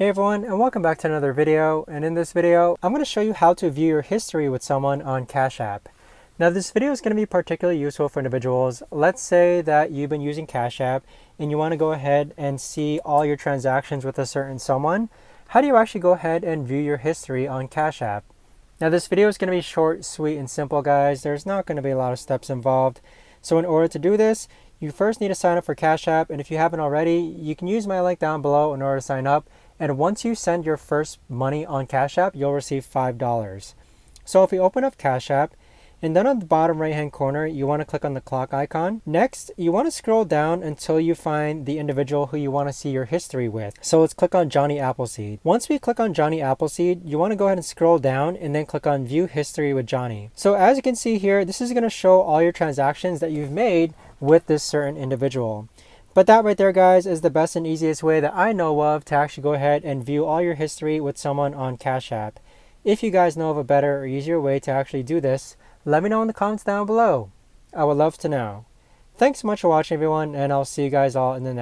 Hey everyone, and welcome back to another video. And in this video, I'm going to show you how to view your history with someone on Cash App. Now this video is going to be particularly useful for individuals. Let's say that you've been using Cash App and you want to go ahead and see all your transactions with a certain someone. How do you actually go ahead and view your history on Cash App? Now this video is going to be short, sweet, and simple, guys. There's not going to be a lot of steps involved. So in order to do this, you first need to sign up for Cash App, and if you haven't already, you can use my link down below in order to sign up. And once you send your first money on Cash App, you'll receive $5. So if we open up Cash App, and then on the bottom right hand corner, you want to click on the clock icon. Next, you want to scroll down until you find the individual who you want to see your history with. So let's click on Johnny Appleseed. Once we click on Johnny Appleseed, you want to go ahead and scroll down and then click on View History with Johnny. So as you can see here, this is going to show all your transactions that you've made with this certain individual. But that right there, guys, is the best and easiest way that I know of to actually go ahead and view all your history with someone on Cash App. If you guys know of a better or easier way to actually do this, let me know in the comments down below. I would love to know. Thanks so much for watching, everyone, and I'll see you guys all in the next